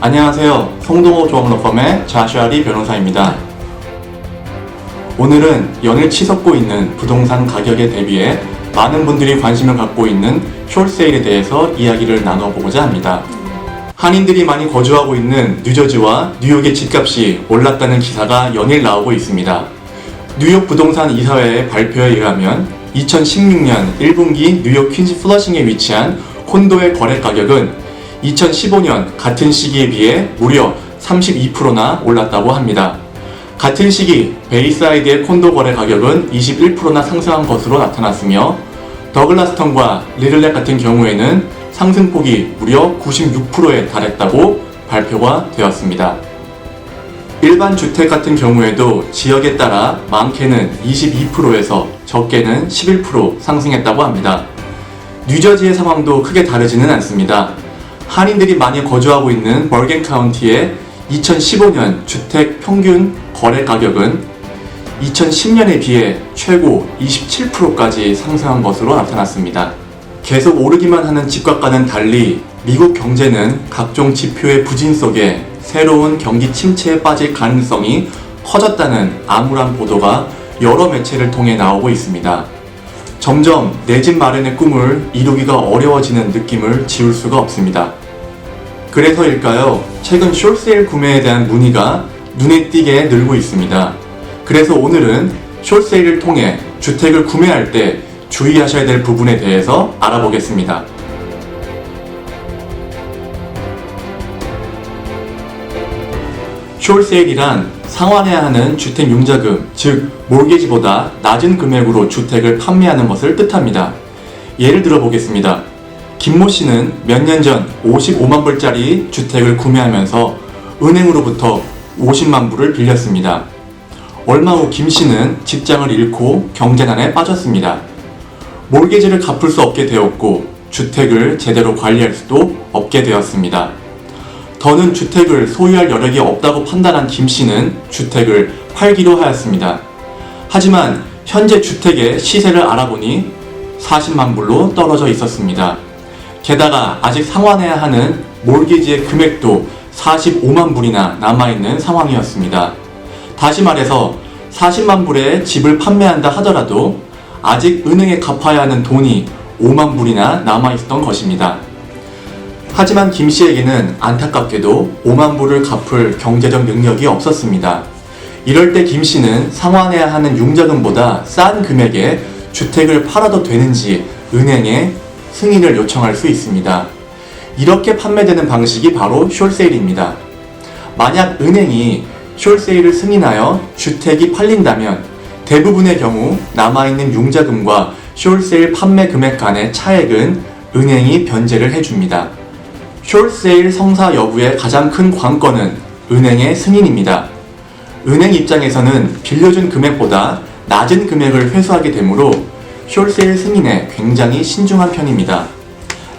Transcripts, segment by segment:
안녕하세요. 성동호 조합로펌의 자슈아리 변호사입니다. 오늘은 연일 치솟고 있는 부동산 가격에 대비해 많은 분들이 관심을 갖고 있는 숏세일에 대해서 이야기를 나눠보고자 합니다. 한인들이 많이 거주하고 있는 뉴저지와 뉴욕의 집값이 올랐다는 기사가 연일 나오고 있습니다. 뉴욕 부동산 이사회의 발표에 의하면 2016년 1분기 뉴욕 퀸즈 플러싱에 위치한 콘도의 거래 가격은 2015년 같은 시기에 비해 무려 32%나 올랐다고 합니다. 같은 시기 베이사이드의 콘도 거래 가격은 21%나 상승한 것으로 나타났으며 더글라스턴과 리들렉 같은 경우에는 상승폭이 무려 96%에 달했다고 발표가 되었습니다. 일반 주택 같은 경우에도 지역에 따라 많게는 22%에서 적게는 11% 상승했다고 합니다. 뉴저지의 상황도 크게 다르지는 않습니다. 한인들이 많이 거주하고 있는 벌겐 카운티의 2015년 주택 평균 거래 가격은 2010년에 비해 최고 27%까지 상승한 것으로 나타났습니다. 계속 오르기만 하는 집값과는 달리 미국 경제는 각종 지표의 부진 속에 새로운 경기 침체에 빠질 가능성이 커졌다는 암울한 보도가 여러 매체를 통해 나오고 있습니다. 점점 내 집 마련의 꿈을 이루기가 어려워지는 느낌을 지울 수가 없습니다. 그래서일까요? 최근 숏세일 구매에 대한 문의가 눈에 띄게 늘고 있습니다. 그래서 오늘은 숏세일을 통해 주택을 구매할 때 주의하셔야 될 부분에 대해서 알아보겠습니다. 숏세일이란 상환해야 하는 주택융자금, 즉 몰게지보다 낮은 금액으로 주택을 판매하는 것을 뜻합니다. 예를 들어 보겠습니다. 김모 씨는 몇 년 전 55만 불짜리 주택을 구매하면서 은행으로부터 50만 불을 빌렸습니다. 얼마 후 김 씨는 직장을 잃고 경제난에 빠졌습니다. 몰게지를 갚을 수 없게 되었고 주택을 제대로 관리할 수도 없게 되었습니다. 더는 주택을 소유할 여력이 없다고 판단한 김 씨는 주택을 팔기로 하였습니다. 하지만 현재 주택의 시세를 알아보니 40만 불로 떨어져 있었습니다. 게다가 아직 상환해야 하는 몰게지의 금액도 45만 불이나 남아있는 상황이었습니다. 다시 말해서 40만 불에 집을 판매한다 하더라도 아직 은행에 갚아야 하는 돈이 5만 불이나 남아있었던 것입니다. 하지만 김 씨에게는 안타깝게도 5만 불을 갚을 경제적 능력이 없었습니다. 이럴 때 김 씨는 상환해야 하는 융자금보다 싼 금액에 주택을 팔아도 되는지 은행에 승인을 요청할 수 있습니다. 이렇게 판매되는 방식이 바로 숏세일입니다. 만약 은행이 숏세일을 승인하여 주택이 팔린다면 대부분의 경우 남아있는 융자금과 숏세일 판매 금액 간의 차액은 은행이 변제를 해줍니다. 숏세일 성사 여부의 가장 큰 관건은 은행의 승인입니다. 은행 입장에서는 빌려준 금액보다 낮은 금액을 회수하게 되므로 숏세일 승인에 굉장히 신중한 편입니다.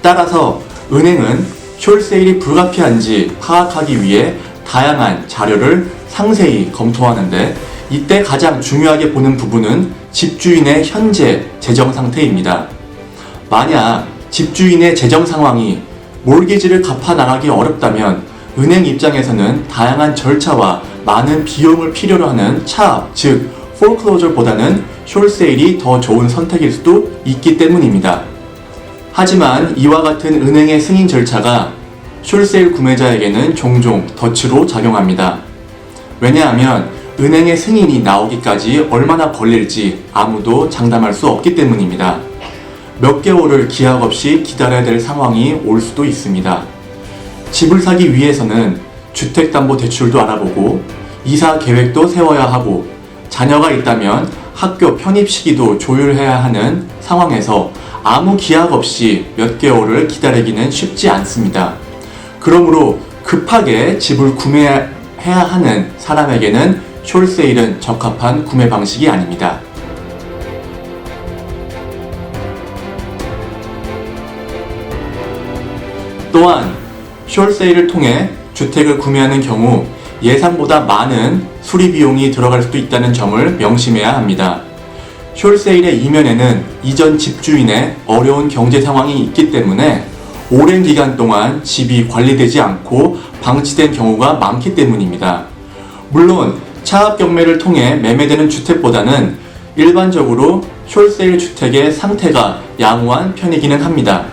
따라서 은행은 숏세일이 불가피한지 파악하기 위해 다양한 자료를 상세히 검토하는데 이때 가장 중요하게 보는 부분은 집주인의 현재 재정 상태입니다. 만약 집주인의 재정 상황이 몰게지를 갚아 나가기 어렵다면 은행 입장에서는 다양한 절차와 많은 비용을 필요로 하는 차압, 즉 foreclosure보다는 숏세일이 더 좋은 선택일 수도 있기 때문입니다. 하지만 이와 같은 은행의 승인 절차가 숏세일 구매자에게는 종종 덫으로 작용합니다. 왜냐하면 은행의 승인이 나오기까지 얼마나 걸릴지 아무도 장담할 수 없기 때문입니다. 몇 개월을 기약 없이 기다려야 될 상황이 올 수도 있습니다. 집을 사기 위해서는 주택담보대출도 알아보고 이사 계획도 세워야 하고 자녀가 있다면 학교 편입 시기도 조율해야 하는 상황에서 아무 기약 없이 몇 개월을 기다리기는 쉽지 않습니다. 그러므로 급하게 집을 구매해야 하는 사람에게는 숏세일은 적합한 구매 방식이 아닙니다. 또한 숏세일을 통해 주택을 구매하는 경우 예상보다 많은 수리 비용이 들어갈 수도 있다는 점을 명심해야 합니다. 숏세일의 이면에는 이전 집주인의 어려운 경제 상황이 있기 때문에 오랜 기간 동안 집이 관리되지 않고 방치된 경우가 많기 때문입니다. 물론 차압 경매를 통해 매매되는 주택보다는 일반적으로 숄세일 주택의 상태가 양호한 편이기는 합니다.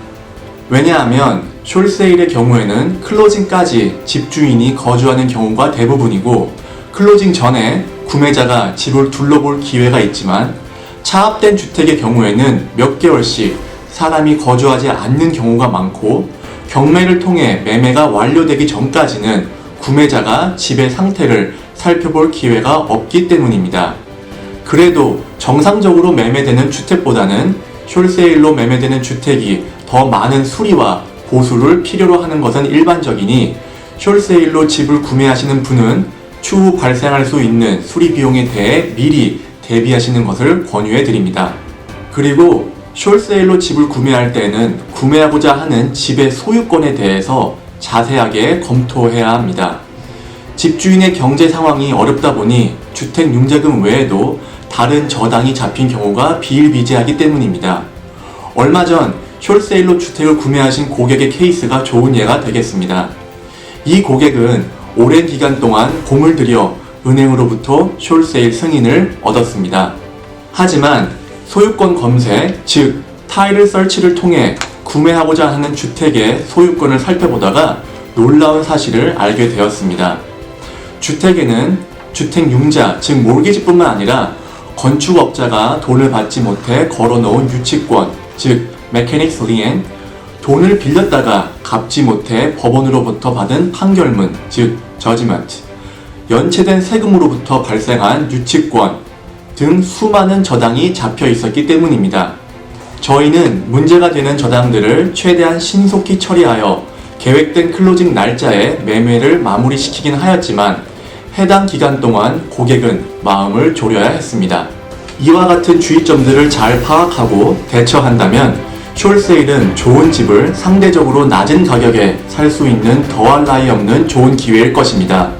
왜냐하면 숄세일의 경우에는 클로징까지 집주인이 거주하는 경우가 대부분이고, 클로징 전에 구매자가 집을 둘러볼 기회가 있지만 차압된 주택의 경우에는 몇 개월씩 사람이 거주하지 않는 경우가 많고, 경매를 통해 매매가 완료되기 전까지는 구매자가 집의 상태를 살펴볼 기회가 없기 때문입니다. 그래도 정상적으로 매매되는 주택보다는 숄세일로 매매되는 주택이 더 많은 수리와 보수를 필요로 하는 것은 일반적이니, 숄세일로 집을 구매하시는 분은 추후 발생할 수 있는 수리 비용에 대해 미리 대비하시는 것을 권유해 드립니다. 그리고 숄세일로 집을 구매할 때에는 구매하고자 하는 집의 소유권에 대해서 자세하게 검토해야 합니다. 집주인의 경제 상황이 어렵다 보니 주택융자금 외에도 다른 저당이 잡힌 경우가 비일비재하기 때문입니다. 얼마 전 숄세일로 주택을 구매하신 고객의 케이스가 좋은 예가 되겠습니다. 이 고객은 오랜 기간 동안 공을 들여 은행으로부터 숄세일 승인을 얻었습니다. 하지만 소유권 검색, 즉 타일을 서치를 통해 구매하고자 하는 주택의 소유권을 살펴보다가 놀라운 사실을 알게 되었습니다. 주택에는 주택융자, 즉 몰기지뿐만 아니라 건축업자가 돈을 받지 못해 걸어놓은 유치권, 즉 메케닉스 리엔, 돈을 빌렸다가 갚지 못해 법원으로부터 받은 판결문, 즉 저지먼트, 연체된 세금으로부터 발생한 유치권 등 수많은 저당이 잡혀 있었기 때문입니다. 저희는 문제가 되는 저당들을 최대한 신속히 처리하여 계획된 클로징 날짜에 매매를 마무리시키긴 하였지만, 해당 기간 동안 고객은 마음을 졸여야 했습니다. 이와 같은 주의점들을 잘 파악하고 대처한다면 숄세일은 좋은 집을 상대적으로 낮은 가격에 살 수 있는 더할 나위 없는 좋은 기회일 것입니다.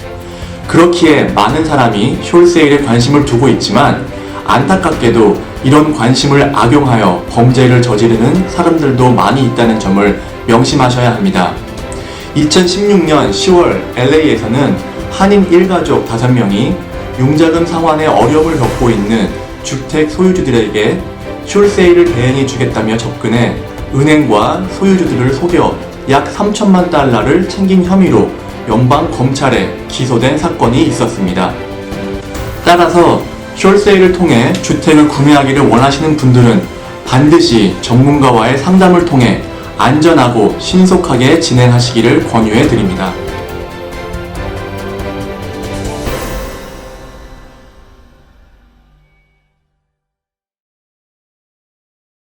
그렇기에 많은 사람이 숄세일에 관심을 두고 있지만, 안타깝게도 이런 관심을 악용하여 범죄를 저지르는 사람들도 많이 있다는 점을 명심하셔야 합니다. 2016년 10월 LA에서는 한인 일가족 5명이 융자금 상환에 어려움을 겪고 있는 주택 소유주들에게 숄세일을 대행해 주겠다며 접근해 은행과 소유주들을 속여 약 3천만 달러를 챙긴 혐의로 연방 검찰에 기소된 사건이 있었습니다. 따라서 숄세일을 통해 주택을 구매하기를 원하시는 분들은 반드시 전문가와의 상담을 통해 안전하고 신속하게 진행하시기를 권유해 드립니다.